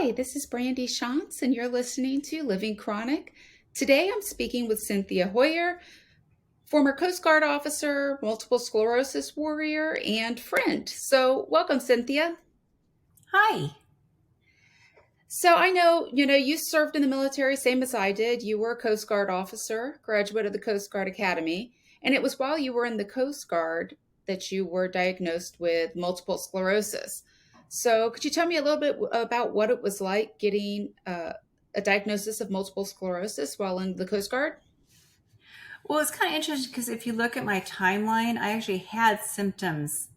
Hi, this is Brandy Shantz, and you're listening to Living Chronic. Today I'm speaking with Cynthia Hoyer, former Coast Guard officer, multiple sclerosis warrior, and friend. So, welcome, Cynthia. Hi. So, I know, you served in the military, same as I did. You were a Coast Guard officer, graduate of the Coast Guard Academy, and it was while you were in the Coast Guard that you were diagnosed with multiple sclerosis. So, could you tell me a little bit about what it was like getting a diagnosis of multiple sclerosis while in the Coast Guard? Well, it's kind of interesting because if you look at my timeline, I actually had symptoms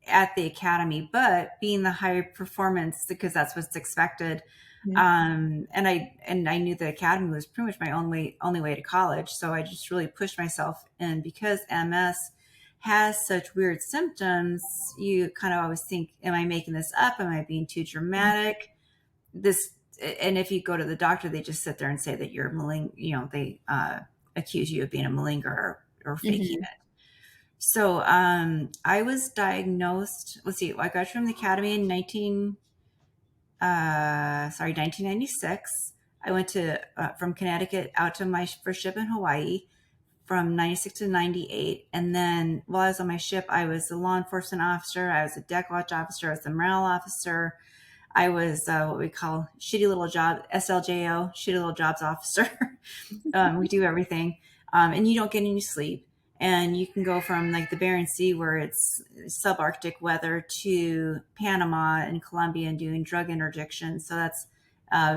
at the academy, but being the high performance, because that's what's expected. Mhm. And I knew the academy was pretty much my only way to college. So I just really pushed myself. And because MS has such weird symptoms, you kind of always think, am I making this up? Am I being too dramatic? This and if you go to the doctor, they just sit there and say that you're they accuse you of being a malinger or faking Mhm. it. So I was diagnosed. Let's see, I graduated from the academy in 1996. I went to from Connecticut out to my first ship in Hawaii from 96 to 98. And then while I was on my ship, I was a law enforcement officer. I was a deck watch officer. I was a morale officer. I was what we call shitty little job, SLJO, shitty little jobs officer. We do everything. And you don't get any sleep. And you can go from like the Bering Sea where it's subarctic weather to Panama and Colombia and doing drug interdiction. So that's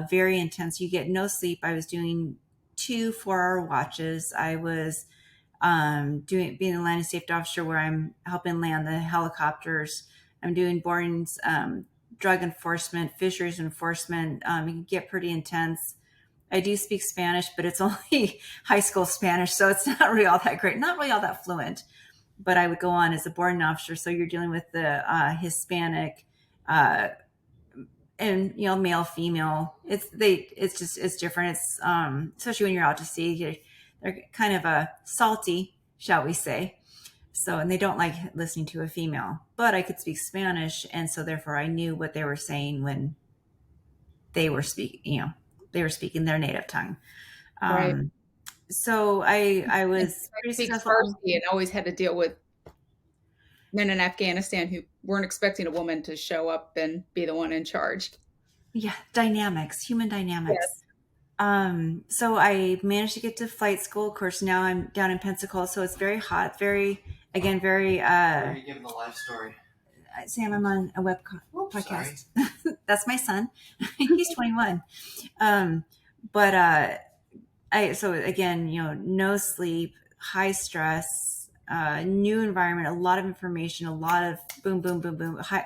very intense. You get no sleep. I was doing 2 4-hour watches. I was being a landing safety officer where I'm helping land the helicopters. I'm doing boardings, drug enforcement, fisheries enforcement. It can get pretty intense. I do speak Spanish, but it's only high school Spanish, so it's not really all that great, not really all that fluent. But I would go on as a boarding officer, so you're dealing with the Hispanic uh, and male, female. It's different. It's especially when you're out to sea, they're kind of salty, shall we say? So, and they don't like listening to a female. But I could speak Spanish, and so therefore I knew what they were saying when they were speaking. They were speaking their native tongue. Right. Um, so I And was I pretty speak successful. Farsi and always had to deal with men in Afghanistan who weren't expecting a woman to show up and be the one in charge. Yeah, dynamics, human Yes. dynamics. So I managed to get to flight school. Of course, now I'm down in Pensacola, so it's very hot, very, again, very, Are you giving the life story? Sam, I'm on a Oops, podcast. That's my son. He's 21. Um, but, so again, no sleep, high stress, new environment, a lot of information, a lot of boom, boom, boom, boom, a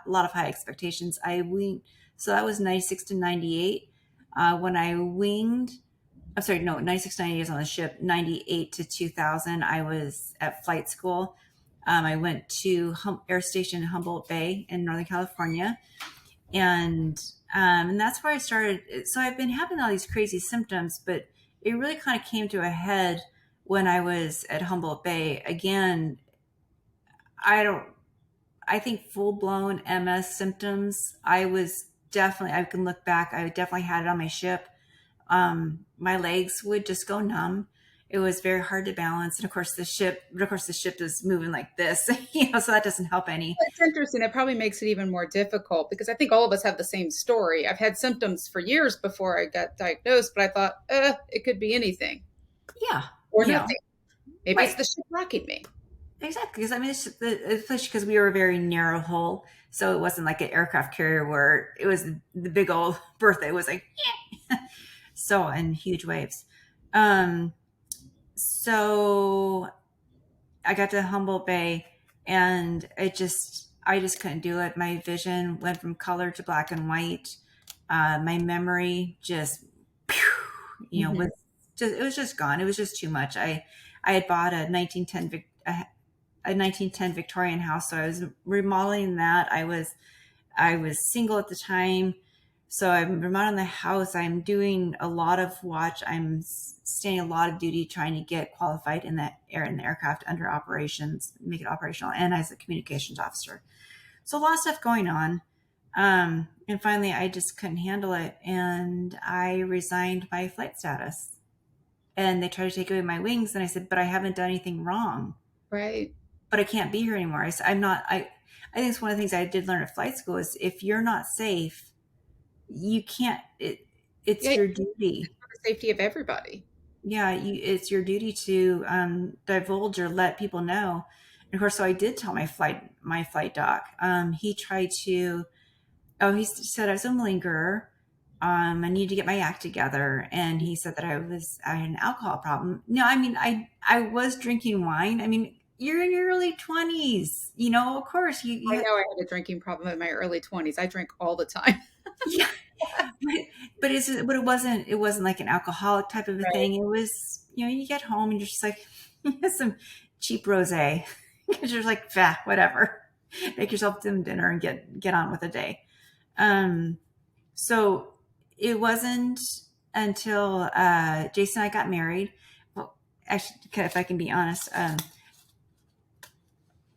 lot of high expectations. So that was 96 to 98. When I winged, I'm sorry, no, 96 to 98 is on the ship. 98 to 2000, I was at flight school. I went to Air Station Humboldt Bay in Northern California. And that's where I started. So I've been having all these crazy symptoms, but it really kind of came to a head when I was at Humboldt Bay. Again, I don't, I think full blown MS symptoms. I can look back, I definitely had it on my ship. My legs would just go numb. It was very hard to balance. And of course the ship is moving like this, so that doesn't help any. It's interesting. It probably makes it even more difficult because I think all of us have the same story. I've had symptoms for years before I got diagnosed, but I thought, it could be anything Yeah, or nothing. Maybe it's right. the ship rocking me. Exactly, because I mean, especially because we were a very narrow hull, so it wasn't like an aircraft carrier where it was the big old Bertha. It was like so and huge waves. Um, so I got to Humboldt Bay, and I just couldn't do it. My vision went from color to black and white. My memory just, Mhm. was just, it was just gone. It was just too much. I had bought a 1910 Victorian house. So I was remodeling that. I was single at the time. So I'm remodeling the house. I'm doing a lot of watch. I'm staying a lot of duty trying to get qualified in the aircraft under operations, make it operational, and as a communications officer. So a lot of stuff going on. And finally, I just couldn't handle it, and I resigned my flight status. And they tried to take away my wings, and I said, "But I haven't done anything wrong. Right. But I can't be here anymore." I said, "I'm not." I think it's one of the things I did learn at flight school is if you're not safe, you can't. It's Yeah, your duty. for the safety of everybody. Yeah, it's your duty to divulge or let people know. And of course, so I did tell my flight doc. He tried to. Oh, he said I was a malingerer. I need to get my act together, and he said that I had an alcohol problem. No, I mean I was drinking wine. I mean, you're in your early 20s, of course I you know I had a drinking problem in my early 20s. I drank all the time. yeah, but it wasn't like an alcoholic type of a Right. thing. It was, you get home and you're just like, you have some cheap rosé because you're like, whatever. Make yourself some dinner and get on with the day. Um, so it wasn't until Jason and I got married. Well, actually, if I can be honest,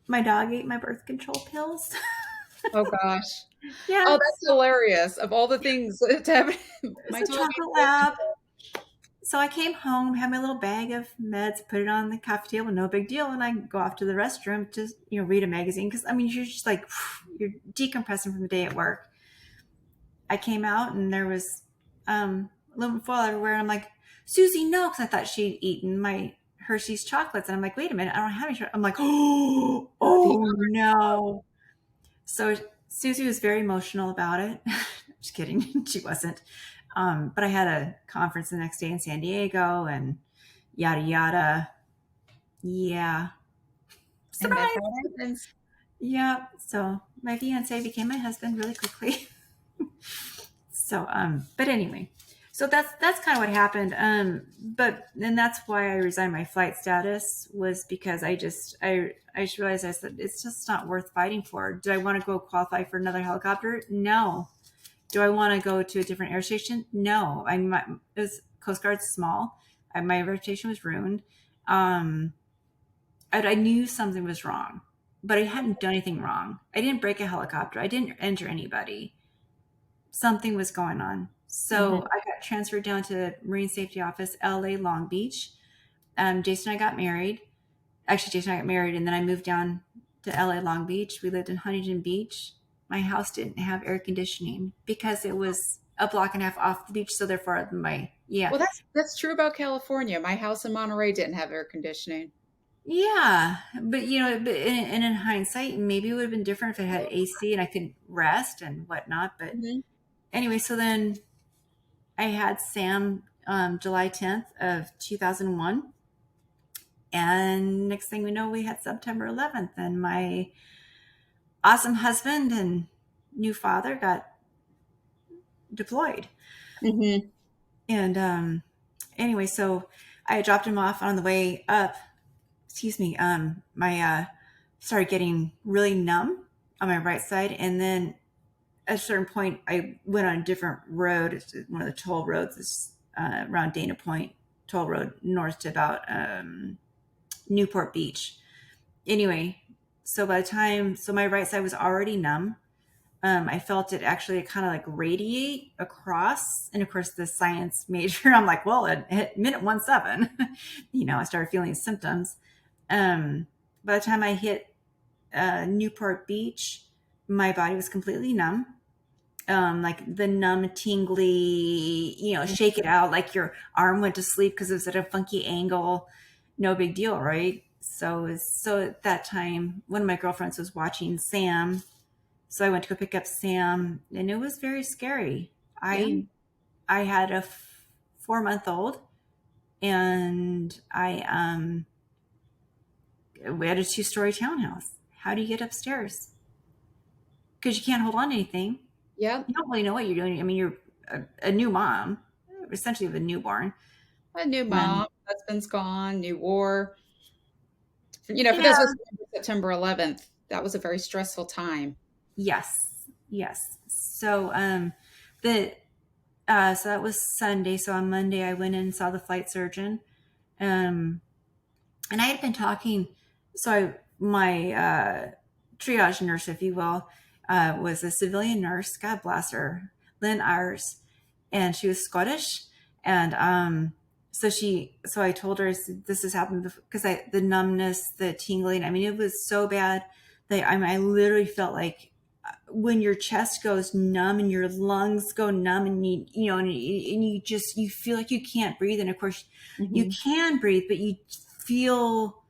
my dog ate my birth control pills. Oh gosh. Oh, Yes, that's hilarious. Of all the things to have, it's my a dog chocolate ate birth lab. control. So I came home, had my little bag of meds, put it on the coffee table, no big deal, and I go off to the restroom to read a magazine because I mean you're just like you're decompressing from the day at work. I came out and there was aluminum foil everywhere, and I'm like, Susie, no, because I thought she'd eaten my Hershey's chocolates, and I'm like, wait a minute, I don't have any. I'm like, The oh no. So Susie was very emotional about it. Just kidding, she wasn't. But I had a conference the next day in San Diego, and yada yada. Yeah, and that's surprise. how it happens. Yeah. So my fiance became my husband really quickly. So, but anyway, so that's kind of what happened. But and that's why I resigned my flight status was because I just realized I said it's just not worth fighting for. Do I want to go qualify for another helicopter? No. Do I want to go to a different air station? No. It was Coast Guard's small. My reputation was ruined. Um, I knew something was wrong, but I hadn't done anything wrong. I didn't break a helicopter. I didn't injure anybody. Something was going on. So Mhm. I got transferred down to Marine Safety Office, LA, Long Beach. Jason and I got married. Actually, Jason and I got married, and then I moved down to LA, Long Beach. We lived in Huntington Beach. My house didn't have air conditioning because it was a block and a half off the beach. So therefore, Well, that's true about California. My house in Monterey didn't have air conditioning. yeah. But in hindsight, maybe it would have been different if it had AC and I could rest and whatnot. But Mhm. anyway, so then I had Sam July 10th of 2001. And next thing we know, we had September 11th, and my awesome husband and new father got deployed. Mhm. And anyway, so I dropped him off on the way up. Excuse me. My started getting really numb on my right side, and then at a certain point, I went on a different road. It's one of the toll roads. It's around Dana Point toll road north to about Newport Beach. Anyway, so my right side was already numb. I felt it actually kind of like radiate across. And of course, the science major, I'm like, well, at minute 17, I started feeling symptoms. By the time I hit Newport Beach, my body was completely numb. Like the numb, tingly, shake it out like your arm went to sleep because it was at a funky angle. No big deal, right? So at that time, one of my girlfriends was watching Sam, so I went to go pick up Sam, and it was very scary. Yeah. I had a 4-month old, and we had a 2-story townhouse. How do you get upstairs? Because you can't hold on to anything. Yep. You don't really know what you're doing. I mean, you're a new mom, essentially with a newborn. A new And mom, husband's gone, new war. For those of yeah, us who remember September 11th, that was a very stressful time. yes, yes. The so that was Sunday. So on Monday, I went in and saw the flight surgeon. Um, and I had been talking. So my triage nurse, if you will, was a civilian nurse. God bless her, Lynn Ayres, and she was Scottish. And so I told her, I said, this has happened because the numbness, the tingling. I mean, it was so bad that I literally felt like when your chest goes numb and your lungs go numb, and you feel like you can't breathe. And of course, you Mm-hmm. can breathe, but you feel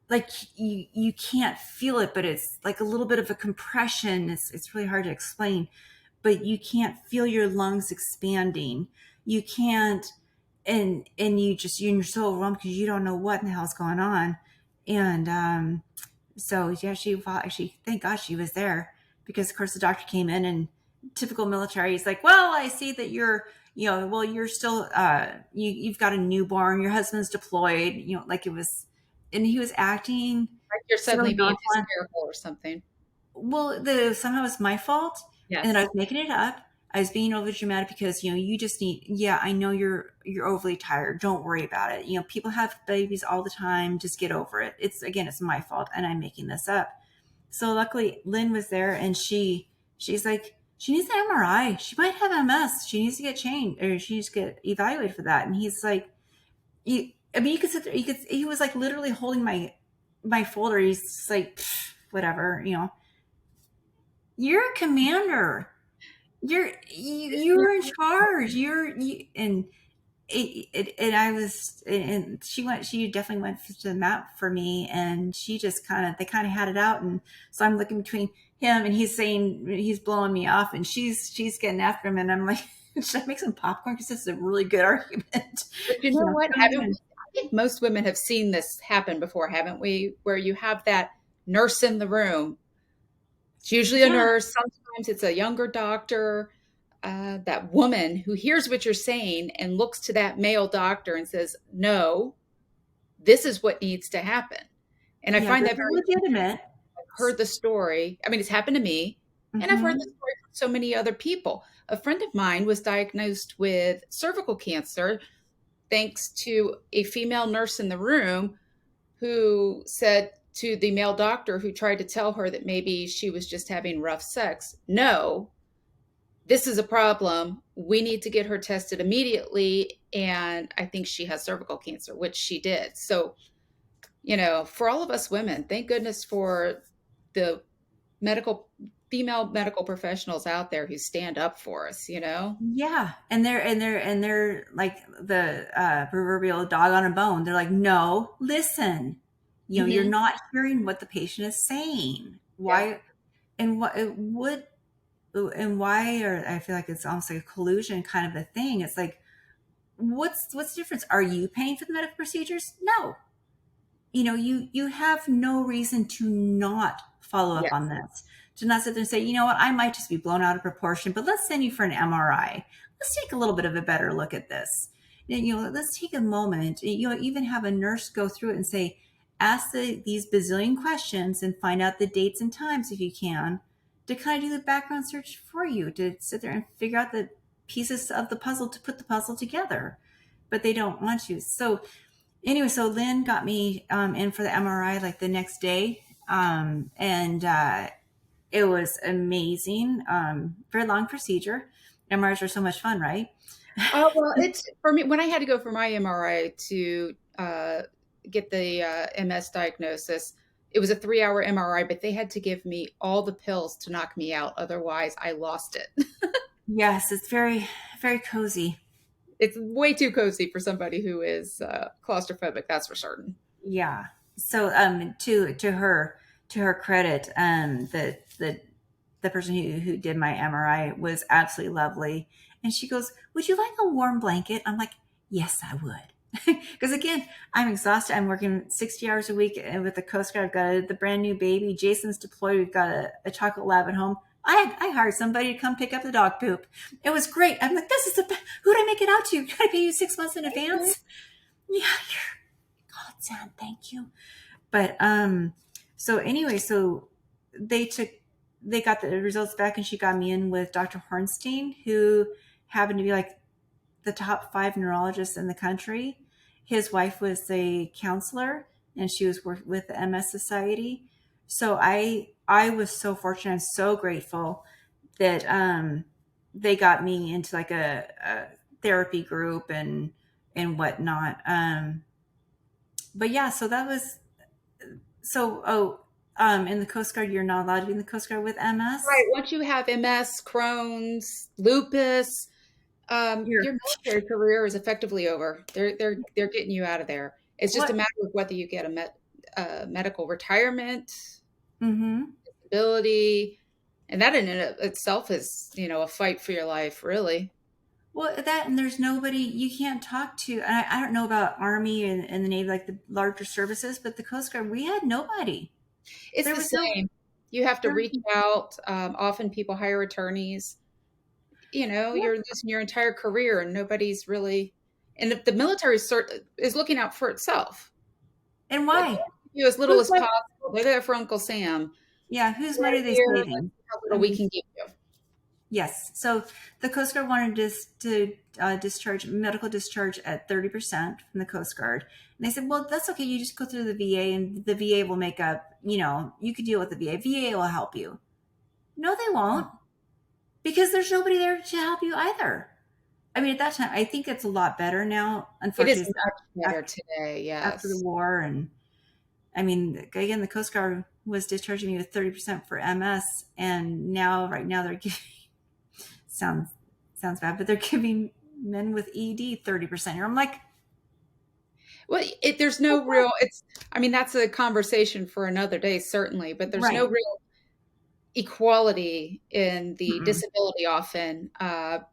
like you can't feel it, but it's like a little bit of a compression. It's really hard to explain, but you can't feel your lungs expanding. You can't, and you're so overwhelmed because you don't know what in the hell's going on. And so yeah, she thank God she was there, because of course the doctor came in, and typical military, he's like, well, I see that you're still you've got a newborn, your husband's deployed, like it was, and he was acting Like you're so suddenly being nonchalant. hysterical or something. Well, somehow it's my fault, and I Yes. was making it up. I was being over dramatic because you just need. Yeah, I know you're overly tired. Don't worry about it. People have babies all the time. Just get over it. It's my fault, and I'm making this up. So luckily, Lynn was there, and she's like, she needs an MRI. She might have MS. She needs to get changed, or she needs to get evaluated for that. And he's like, I mean, you could sit there. He was like literally holding my folder. He's just like, whatever. You're a commander. You're in charge. And I was, and she definitely went to the map for me, and they kind of had it out. And so I'm looking between him, and he's saying, he's blowing me off, and she's getting after him. And I'm like, should I make some popcorn? Because this is a really good argument. But you know what? Come Haven't we, on. I think most women have seen this happen before, haven't we? Where you have that nurse in the room. It's usually a Yeah. nurse. Sometimes it's a younger doctor. That woman who hears what you're saying and looks to that male doctor and says, "No, this is what needs to happen." And I Yeah, find this that is very legitimate. heard the story. I mean, it's happened to me, and I've heard the Mm-hmm. story from so many other people. A friend of mine was diagnosed with cervical cancer thanks to a female nurse in the room who said to the male doctor who tried to tell her that maybe she was just having rough sex, "No, this is a problem. We need to get her tested immediately. And I think she has cervical cancer," which she did. So, for all of us women, thank goodness for the medical, female medical professionals out there who stand up for us. Yeah, and they're like the proverbial dog on a bone. They're like, no, listen, you're Hmm. not hearing what the patient is saying. Yeah. Why and what it would and why? Or I feel like it's almost like a collusion kind of a thing. It's like, what's the difference? Are you paying for the medical procedures? No, you have no reason to not follow up Yeah. on this, to not sit there and say, you know what, I might just be blown out of proportion, but let's send you for an MRI. Let's take a little bit of a better look at this. Let's take a moment, even have a nurse go through it and say, ask these bazillion questions and find out the dates and times if you can, to kind of do the background search for you, to sit there and figure out the pieces of the puzzle to put the puzzle together. But they don't want you. So anyway, so Lynn got me in for the MRI like the next day. And it was amazing. Very long procedure. MRIs are so much fun, right? Oh, well, it's for me when I had to go for my MRI to get the MS diagnosis. It was a 3-hour MRI, but they had to give me all the pills to knock me out. Otherwise, I lost it. Yes, it's very, very cozy. It's way too cozy for somebody who is claustrophobic, that's for certain. Yeah. So to her credit, the person who did my MRI was absolutely lovely. And she goes, would you like a warm blanket? I'm like, yes, I would. Because again, I'm exhausted. I'm working 60 hours a week with the Coast Guard. I've got the brand new baby. Jason's deployed. We've got a chocolate lab at home. I hired somebody to come pick up the dog poop. It was great. I'm like, who did I make it out to? Can I pay you 6 months in advance? Yeah, you're godsend. Thank you. But so anyway, so they took they got the results back, and she got me in with Dr. Hornstein, who happened to be like the top 5 neurologists in the country. His wife was a counselor, and she was with the MS Society. So I was so fortunate. I'm so grateful that they got me into like a therapy group and whatnot. But yeah, so that was so. In the Coast Guard, you're not allowed to be in the Coast Guard with Right. MS. Once you have MS, Crohn's, lupus, You're your military career is effectively over. They're getting you out of there. It's just a what? matter of whether you get medical retirement, Mm-hmm. ability, and that in and of itself is, a fight for your life, really. Well, that and there's nobody you can't talk to. And I don't know about Army and the Navy, like the larger services, but the Coast Guard, we had nobody. It's There the was no. same. You have to There, reach out. Often people hire attorneys. yeah. You're losing your entire career and nobody's really. And if the military is looking out for itself, And they want why? to give you as little Who's as money? possible. They're there for Uncle Sam. Yeah, whose We're money are they here. Let's saving? see how I little we mean, can give you. yes. So the Coast Guard wanted us to discharge medical discharge at 30% from the Coast Guard, and they said, "Well, that's okay. You just go through the VA, and the VA will make up. You could deal with the VA. VA will help you." No, they won't, because there's nobody there to help you either. I mean, at that time, I think it's a lot better now. It is Unfortunately, much better after, today. after the Yes. war, and I mean, again, the Coast Guard was discharging me with 30% for MS, and right now, they're giving sounds sounds bad, but they're giving men with ED 30%. I'm like, Well, there's no real. I mean, that's a conversation for another day, certainly, but there's no right. real equality in the Mm-mm. disability often. I've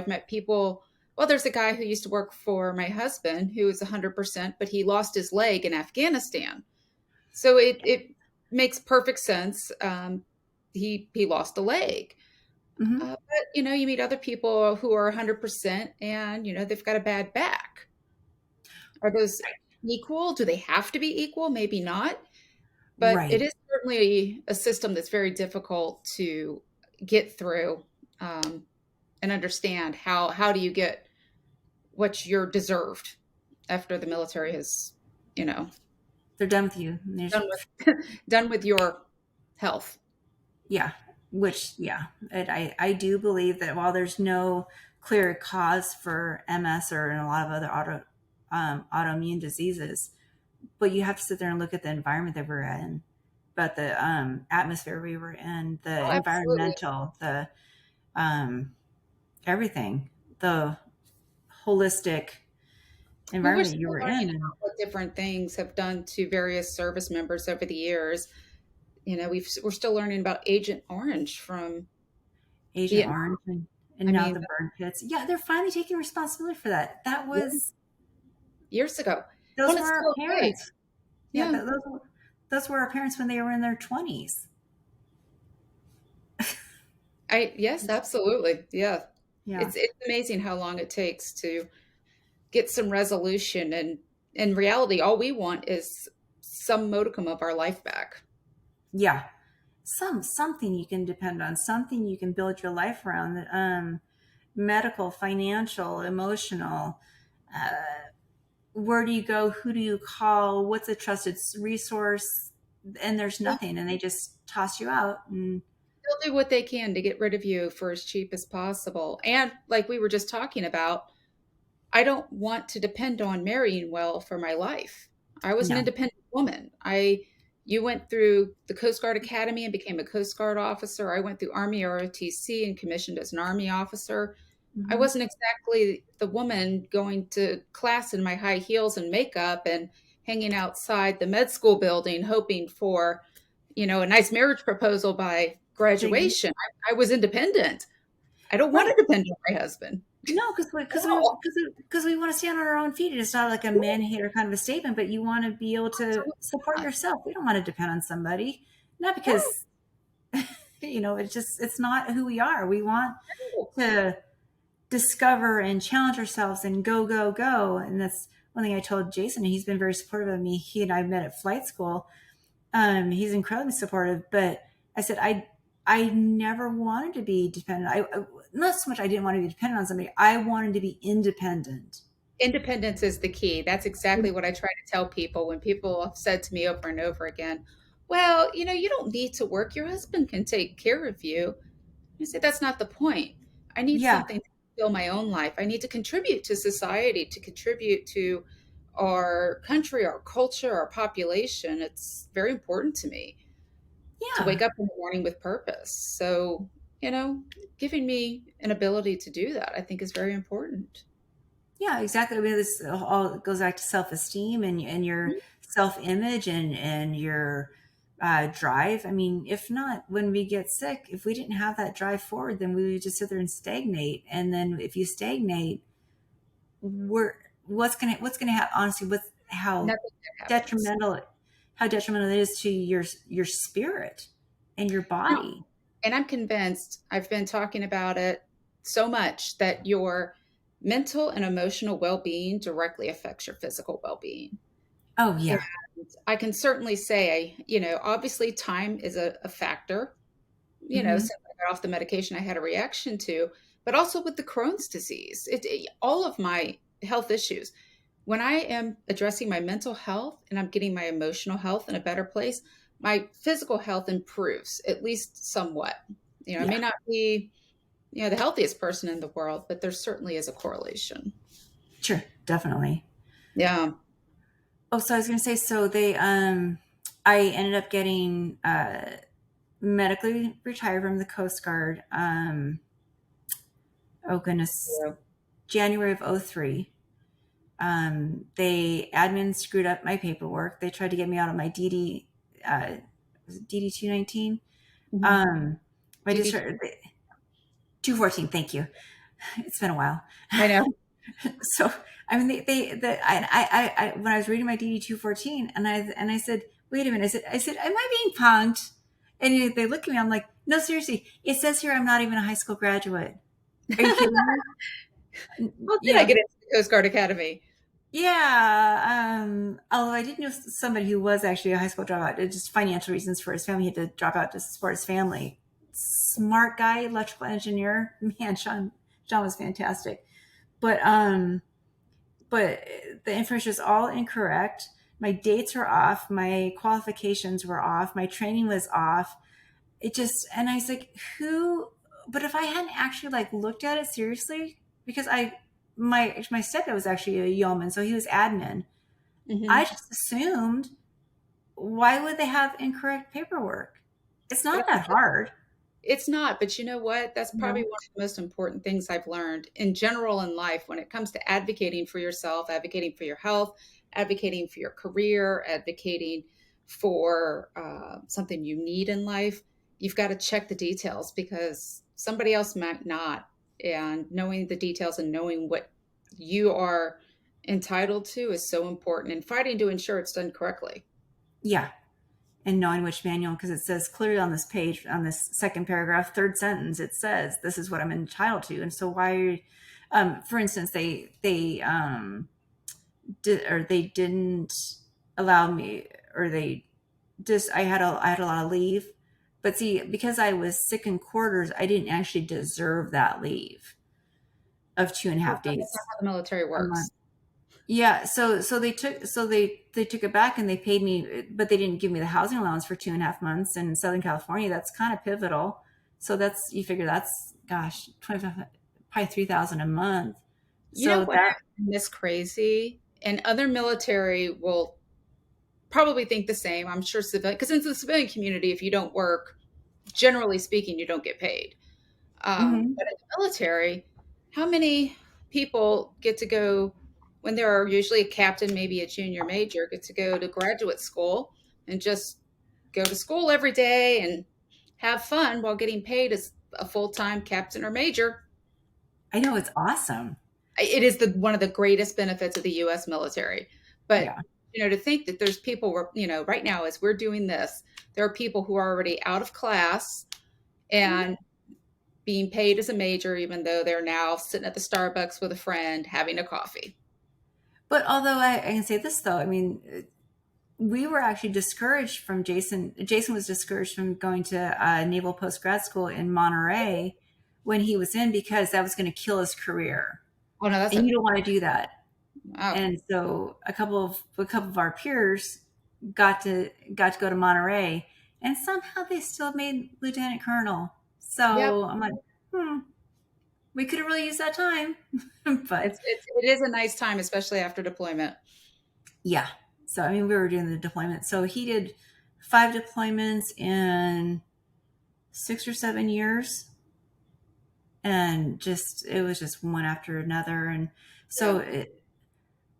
met people. Well, there's a guy who used to work for my husband who is 100%, but he lost his leg in Afghanistan. So it makes perfect sense. He lost a leg. Hmm. But, you meet other people who are 100% and, they've got a bad back. Are those equal? Do they have to be equal? Maybe not. But it Right. is certainly a system that's very difficult to get through, and understand how do you get what you're deserved after the military has, you know, They're done with you. done done with your health. Yeah, yeah, I do believe that while there's no clear cause for MS or in a lot of other autoimmune diseases, but you have to sit there and look at the environment that we're in, but the atmosphere we were in, the Oh, absolutely. environmental, the um, everything, the holistic Well, we're environment you still were learning in, and about what different things have done to various service members over the years. We're still learning about Agent Orange from Agent Vietnam. Orange, and I now mean, the burn pits. Yeah, they're finally taking responsibility for that. That yeah, was years ago. those Well, were it's our still okay. parents. Yeah, Yeah. those were our parents when they were in their 20s. Yes, absolutely. Yeah. Yeah. It's amazing how long it takes to get some resolution, and in reality all we want is some modicum of our life back. Yeah. Something you can depend on, something you can build your life around. Medical, financial, emotional. Uh, where do you go? Who do you call? What's a trusted resource? And there's Yeah. nothing, and they just toss you out. And They'll do what they can to get rid of you for as cheap as possible. And like we were just talking about, I don't want to depend on marrying well for my life. I was an no. independent woman. You went through the Coast Guard Academy and became a Coast Guard officer. I went through Army ROTC and commissioned as an Army officer. I Hmm. wasn't exactly the woman going to class in my high heels and makeup and hanging outside the med school building hoping for, a nice marriage proposal by They, graduation. I was independent. I don't want right. to depend on my husband No, at all. because we want to stand on our own feet. And it's not like a man hater kind of a statement, but you want to be able to Absolutely support not. yourself. We don't want to depend on somebody, not No, because it's not who we are. We want no. to discover and challenge ourselves and go. And that's one thing I told Jason. He's been very supportive of me. He and I met at flight school. He's incredibly supportive, but I said I never wanted to be dependent. Not so much I didn't want to be dependent on somebody. I wanted to be independent. Independence is the key. That's exactly what I try to tell people when people have said to me over and over again, Well, you don't need to work. Your husband can take care of you. I say that's not the point. I need Yeah, something to fill my own life. I need to contribute to society, to contribute to our country, our culture, our population. It's very important to me to yeah, wake up in the morning with purpose. So, you know, giving me an ability to do that, I think is very important. yeah, exactly. I mean, this all goes back to self-esteem and your self-image and your drive. I mean, if not, when we get sick, if we didn't have that drive forward, then we would just sit there and stagnate. And then if you stagnate, we're what's gonna happen? Honestly, with Nothing that happens. detrimental how detrimental it is to your spirit and your No, body. and I'm convinced, I've been talking about it so much that your mental and emotional well being directly affects your physical well being. Oh And yeah. I can certainly say, obviously time is a factor. Hmm. Since I got off the medication, I had a reaction to, but also with the Crohn's disease, all of my health issues. When I am addressing my mental health and I'm getting my emotional health in a better place, my physical health improves at least somewhat. I Yeah, may not be, the healthiest person in the world, but there certainly is a correlation. sure, definitely. Yeah. Oh, so I was gonna say, so I ended up getting medically retired from the Coast Guard. Oh goodness, Yeah. January of '03. They admin screwed up my paperwork. They tried to get me out of my DD, was it DD 219? Mhm. Um, my DD. discharge 214. Thank you. It's been a while. I know. So I mean, when I was reading my DD 214, and I said, wait a minute, I said, am I being punked? And they look at me. I'm like, no, seriously. It says here I'm not even a high school graduate. Are you kidding me? How You did I know, get into the Coast Guard Academy? yeah. Although I did know somebody who was actually a high school dropout, just financial reasons for his family. He had to drop out to support his family. Smart guy, electrical engineer. Man, Sean was fantastic. But the information was all incorrect. My dates were off. My qualifications were off. My training was off. It just, and I was like, who? But if I hadn't actually like looked at it seriously, because my stepdad was actually a yeoman, so he was admin. I Hmm. just assumed, why would they have incorrect paperwork? It's But not that hard, it's not, but you know what? That's you probably know? one of the most important things I've learned in general in life when it comes to advocating for yourself, advocating for your health, advocating for your career, advocating for something you need in life. You've got to check the details because somebody else might not. And knowing the details and knowing what you are entitled to is so important and fighting to ensure it's done correctly. Yeah. And knowing which manual, because it says clearly on this page, on this second paragraph, third sentence, it says this is what I'm entitled to. And so why, for instance, they didn't allow me, or they just I had a lot of leave, but see, because I was sick in quarters, I didn't actually deserve that leave of two and a Well, half that's not days how the military a month. works. Yeah, so they took it back and they paid me, but they didn't give me the housing allowance for 2.5 months. And in Southern California, that's kind of pivotal. So that's, you figure that's, gosh, 25, probably 3,000 a month. You know So what that, I find this crazy, and other military will probably think the same. I'm sure civilian, because in the civilian community, if you don't work, generally speaking, you don't get paid. mhm. But in the military, how many people get to go when there are usually a captain, maybe a junior major, get to go to graduate school and just go to school every day and have fun while getting paid as a full-time captain or major? I know it's awesome. It is one of the greatest benefits of the U.S. military. But Yeah. to think that there's people, right now as we're doing this, there are people who are already out of class Mhm. and being paid as a major, even though they're now sitting at the Starbucks with a friend having a coffee. But although I can say this though, I mean, we were actually discouraged from Jason. Jason was discouraged from going to Naval Post Grad School in Monterey when he was in, because that was going to kill his career, Oh no, that's and a you don't want to do that. oh, And so a couple of our peers, got to go to Monterey, and somehow they still made lieutenant colonel. Yep. So I'm like, we could have really used that time, but It is a nice time, especially after deployment. yeah. So I mean, we were doing the deployment. So he did 5 deployments in 6 or 7 years, and just it was just one after another. And so Yeah.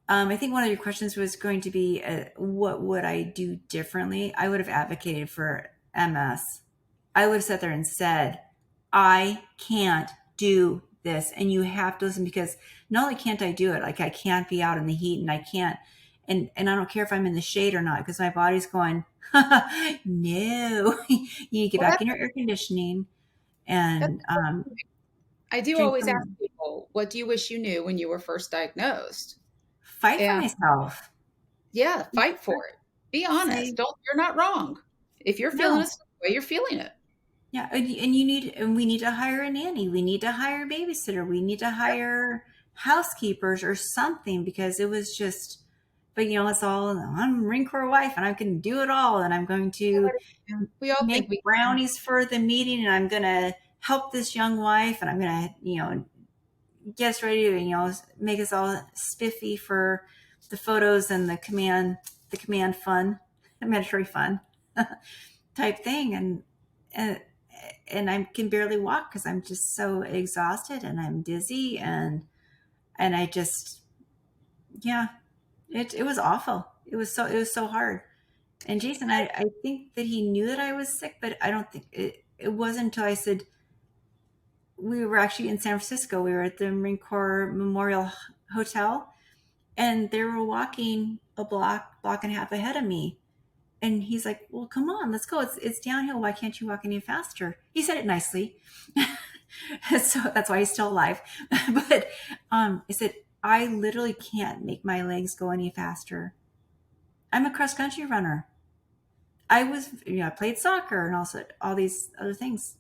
I think one of your questions was going to be, what would I do differently? I would have advocated for MS. I would have sat there and said, I can't do this. And you have to listen, because not only can't I do it, like I can't be out in the heat, and I can't, and I don't care if I'm in the shade or not, because my body's going, no, you need to get Well, back in your air conditioning that's and I do drink always ask some, people, what do you wish you knew when you were first diagnosed? fight for And myself. yeah, fight for it. Be honest. Say, Don't You're not wrong. If you're feeling a no. certain way, you're feeling it. Yeah, and you need, and we need to hire a nanny. We need to hire a babysitter. We need to Yep. hire housekeepers or something, because it was just, but it's all, I'm a Marine Corps wife and I can do it all, and I'm going to Yeah. We all think make we can. brownies for the meeting, and I'm going to help this young wife, and I'm going to, get us ready to, make us all spiffy for the photos and the command fun, the mandatory fun type thing. And I can barely walk because I'm just so exhausted and I'm dizzy, and I just, yeah, it was awful. It was so hard. And Jason, I think that he knew that I was sick, but I don't think it wasn't until I said, we were actually in San Francisco. We were at the Marine Corps Memorial Hotel, and they were walking a block and a half ahead of me. And he's like, "Well, come on, let's go. It's downhill. Why can't you walk any faster?" He said it nicely, so that's why he's still alive. But I said, "I literally can't make my legs go any faster. I'm a cross country runner. I played soccer and also all these other things.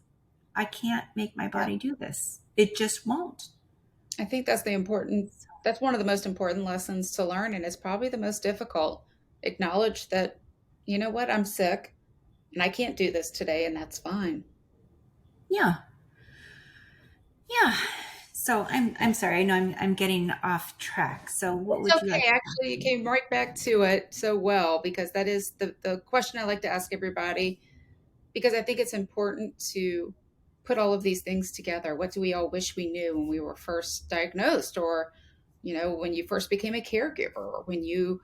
I can't make my Yeah. body do this. It just won't." I think that's one of the most important lessons to learn, and it's probably the most difficult. Acknowledge that, you know what, I'm sick and I can't do this today, and that's fine. Yeah, yeah. So I'm sorry. I know I'm getting off track. So what It's would you like okay. to ask Actually, you me? came right back to it so well, because that is the question I like to ask everybody, because I think it's important to put all of these things together. What do we all wish we knew when we were first diagnosed, or, when you first became a caregiver, or when you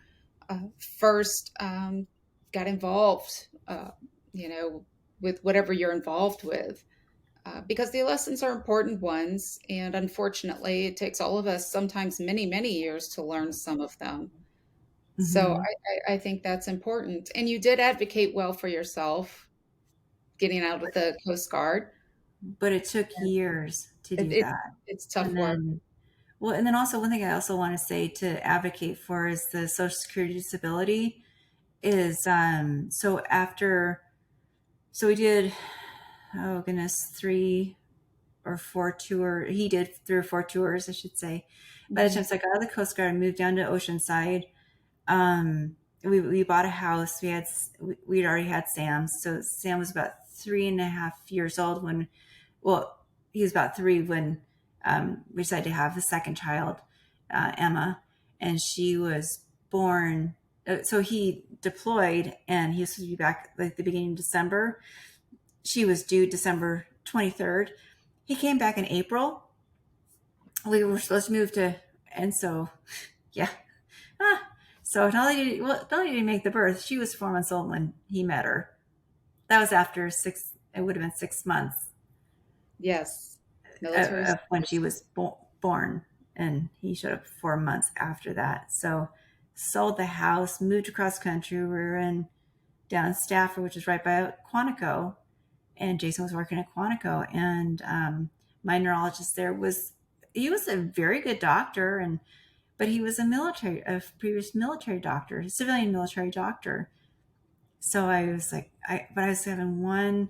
first got involved, with whatever you're involved with? Because the lessons are important ones, and unfortunately, it takes all of us sometimes many, many years to learn some of them. So Hmm. I think that's important. And you did advocate well for yourself getting out of the Coast Guard. But it took years to It, do it, that. it's tough And work. then, well, and then also one thing I also want to say to advocate for is the Social Security disability is, so we did, oh goodness, 3 or 4 tour. He did 3 or 4 tours, I should say. By the Mhm. time I got out of the Coast Guard and moved down to Oceanside, we bought a house. We'd already had Sam. So Sam was about 3.5 years old when, well, he was about 3 when we decided to have the second child, Emma, and she was born. So he deployed, and he was supposed to be back like the beginning of December. She was due December 23rd. He came back in April. We were supposed to move to, and so, yeah. Ah, so not only did he make the birth, she was 4 months old when he met her. That was after six. It would have been 6 months Yes. Military of when she service. was born, and he showed up 4 months after that. So sold the house, moved across country. We were in down in Stafford, which is right by Quantico, and Jason was working at Quantico, and my neurologist there was, he was a very good doctor, and but he was a previous military doctor, a civilian military doctor. So I was like, but I was having one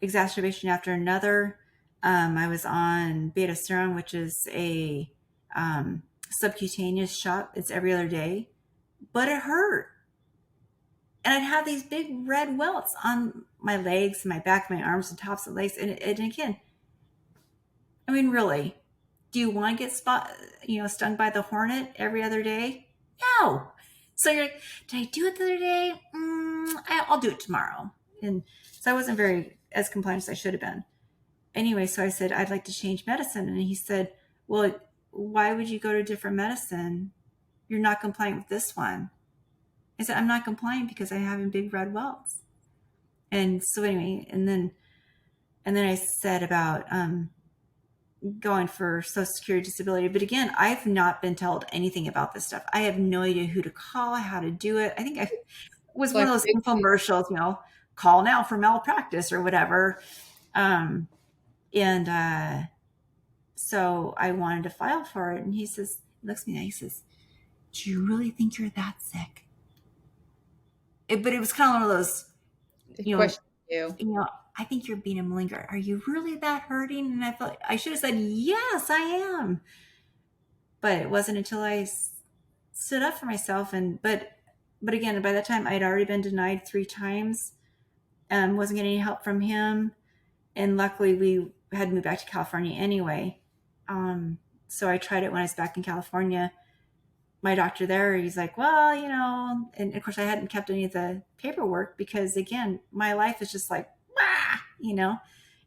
exacerbation after another. I was on betaseron, which is a subcutaneous shot. It's every other day, but it hurt. and I'd have these big red welts on my legs, my back, my arms, and tops of legs. And again, I mean, really, do you want to get stung by the hornet every other day? No. So you're like, did I do it the other day? I'll do it tomorrow. And so I wasn't very as compliant as I should have been. Anyway, so I said, I'd like to change medicine. And he said, well, why would you go to a different medicine? You're not compliant with this one. I said, I'm not compliant because I'm having big red welts. And so anyway, and then I said about going for Social Security disability. But again, I've not been told anything about this stuff. I have no idea who to call, how to do it. I think I was It's one like of a those big infomercials, call now for malpractice or whatever. And so I wanted to file for it. And he looks at me and he says, do you really think you're that sick? But it was kind of one of those, question you. I think you're being a malingerer. Are you really that hurting? And I felt like I should have said, yes, I am. But it wasn't until I stood up for myself. But again, by that time I'd already been denied 3 times. Wasn't getting any help from him. And luckily we had moved back to California anyway. So I tried it when I was back in California. My doctor there, he's like, well, and of course I hadn't kept any of the paperwork because again, my life is just like,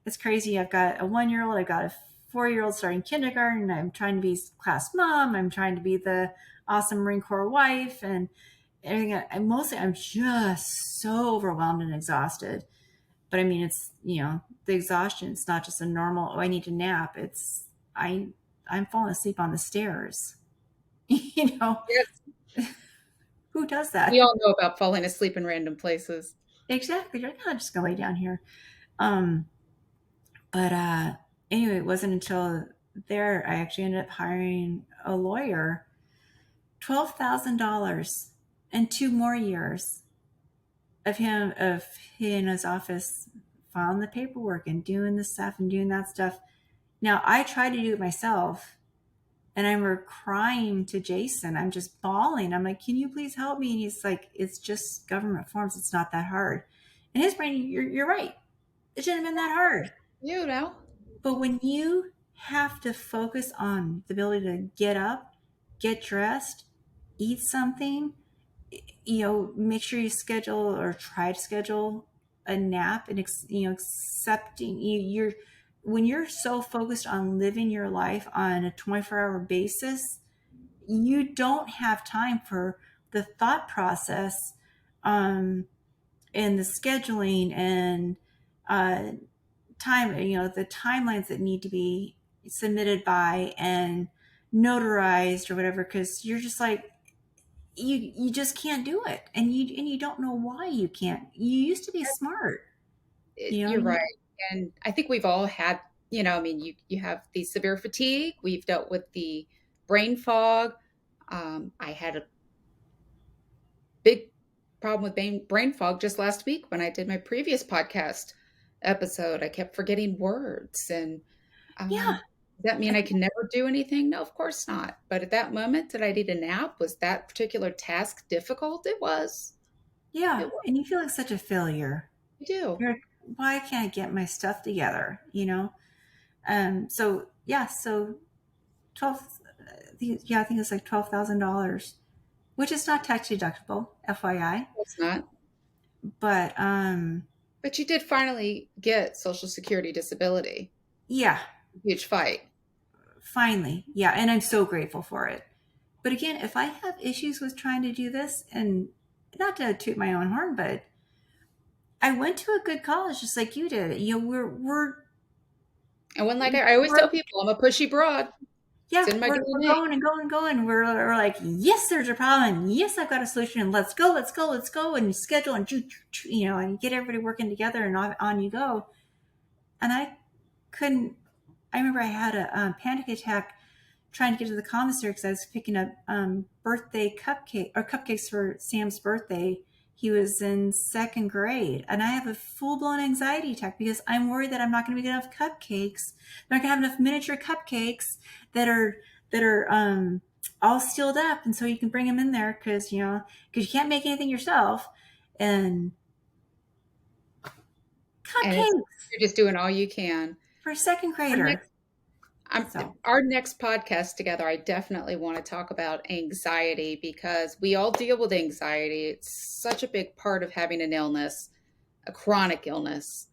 it's crazy. I've got a 1-year-old, I've got a 4-year-old starting kindergarten. I'm trying to be class mom. I'm trying to be the awesome Marine Corps wife and everything. I'm just so overwhelmed and exhausted. But I mean, it's, the exhaustion, it's not just a normal, oh, I need to nap. I'm falling asleep on the stairs. Yes. Who does We that? all know about falling asleep in random places. Exactly. You're like, oh, I'm just gonna lay down here. But anyway, it wasn't until there I actually ended up hiring a lawyer. $12,000 and 2 more years of him in his office filing the paperwork and doing this stuff and doing that stuff. Now I tried to do it myself. And I remember crying to Jason. I'm just bawling. I'm like, can you please help me? And he's like, it's just government forms. It's not that hard. In his brain, you're right. It shouldn't have been that hard. You know. But when you have to focus on the ability to get up, get dressed, eat something, make sure you schedule or try to schedule a nap and, accepting when you're so focused on living your life on a 24-hour basis, you don't have time for the thought process and the scheduling and time, the timelines that need to be submitted by and notarized or whatever, because you're just like, you just can't do it. And you don't know why you can't. You used to be smart. You're right. And I think we've all had, you have the severe fatigue. We've dealt with the brain fog. I had a big problem with brain fog just last week when I did my previous podcast episode. I kept forgetting words. And Yeah. does that mean I can never do anything? No, of course not. But at that moment, did I need a nap? Was that particular task difficult? It was. Yeah. It was. And you feel like such a failure. I do. You're like, why can't I get my stuff together? So yeah, so 12, I think it's like $12,000, which is not tax deductible, FYI. It's not. But But you did finally get Social Security disability. yeah, Huge fight. finally, yeah, and I'm so grateful for it. But again, if I have issues with trying to do this, and not to toot my own horn, but I went to a good college just like you did. We're And when, like I always tell people, I'm a pushy broad. yeah, It's in my we're DNA. going and going and going. We're like, yes, there's a problem. Yes, I've got a solution. And let's go, and schedule and and get everybody working together and on you go. And I couldn't. I remember I had a panic attack trying to get to the commissary because I was picking up birthday cupcakes for Sam's birthday. He was in 2nd grade, and I have a full-blown anxiety attack because I'm worried that I'm not going to get enough cupcakes. I'm not going to have enough miniature cupcakes that are all sealed up, and so you can bring them in there because you can't make anything yourself. and And it's cupcakes you're just doing all you can. for a second Our grader. next I'm So our next podcast together, I definitely want to talk about anxiety because we all deal with anxiety. It's such a big part of having an illness, a chronic illness.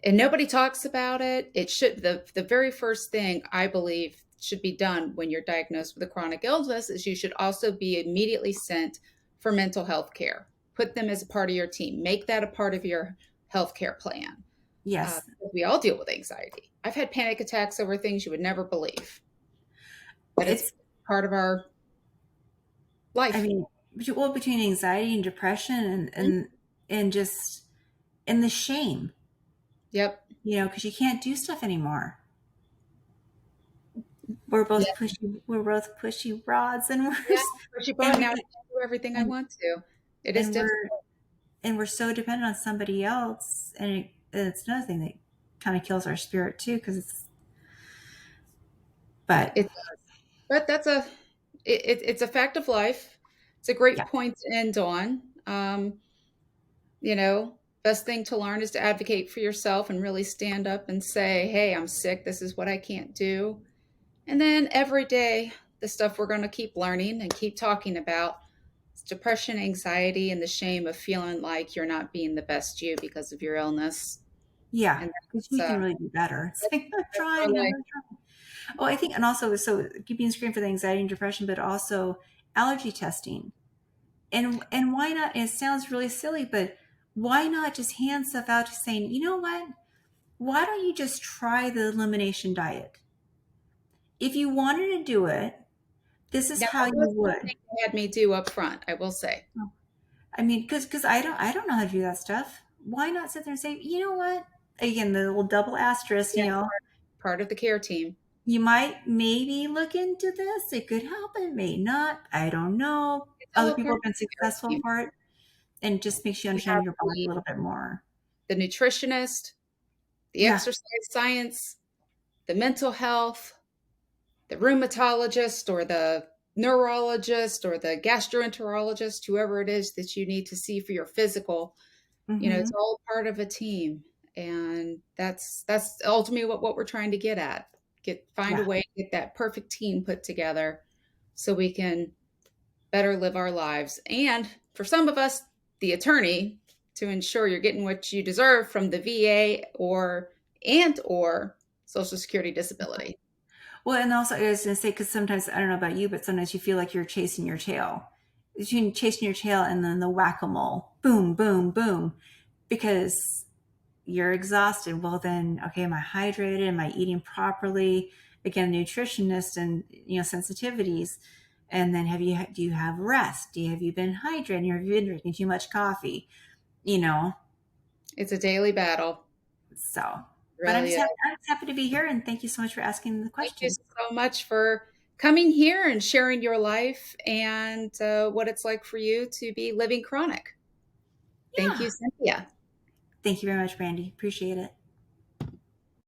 And nobody talks about it. It should the very first thing I believe should be done when you're diagnosed with a chronic illness is you should also be immediately sent for mental health care. Put them as a part of your team. Make that a part of your health care plan. yes, We all deal with anxiety. I've had panic attacks over things you would never believe, but it's it's, part of our I life. mean, well, between anxiety and depression Mhm. and just, and the shame, Yep. because you can't do stuff anymore. Yeah. We're both pushy rods, and Yeah. But you brought and we now I can, can do everything I and, want to. It is and difficult. we're so dependent on somebody else, and it's another thing that kind of kills our spirit too, because but It does. But it's a fact of life. It's a yeah, great point to end on. You know, best thing to learn is to advocate for yourself and really stand up and say, "Hey, I'm sick. This is what I can't do." And then every day, the stuff we're going to keep learning and keep talking about is depression, anxiety, and the shame of feeling like you're not being the best you because of your illness. yeah, And because that's we can really do better. It's that's, like, I'm that's our trying, I'm life. really trying. Oh, I think, and also, so keeping screen for the anxiety and depression, but also allergy testing. And why not? It sounds really silly, but why not just hand stuff out to saying, you know what? Why don't you just try the elimination diet? If you wanted to do it, this is Now, how that you was one would. thing they had me do up front, I will say. I mean, because I don't know how to do that stuff. Why not sit there and say, you know what? Again, the little double asterisk, Yeah, part of the care team. you might maybe look into this. It could help, it may not. I don't know. It's Other all a people part have been of the care successful team. for it, and just makes you We have understand your body a little bit more. the nutritionist, the Yeah. exercise science, the mental health, the rheumatologist or the neurologist or the gastroenterologist, whoever it is that you need to see for your physical. You know, it's Hmm. all part of a team. And that's ultimately what we're trying to get at. Find a Yeah. way to get that perfect team put together so we can better live our lives. And for some of us, the attorney to ensure you're getting what you deserve from the VA or Social Security disability. Well, and also I was going to say, because sometimes, I don't know about you, but sometimes you feel like you're chasing your tail. Between chasing your tail and then the whack-a-mole, boom, boom, boom, because you're exhausted. Well, then, okay, am I hydrated? Am I eating properly? Again, nutritionist and sensitivities. And then do you have rest? Have you been hydrating? Or have you been drinking too much coffee? You know, It's a daily battle. so. It But really is. I'm just happy to be here, and thank you so much for asking the Thank you questions. so much for coming here and sharing your life and what it's like for you to be living chronic. Thank Yeah. you, Cynthia. Thank you very much, Brandy. Appreciate it.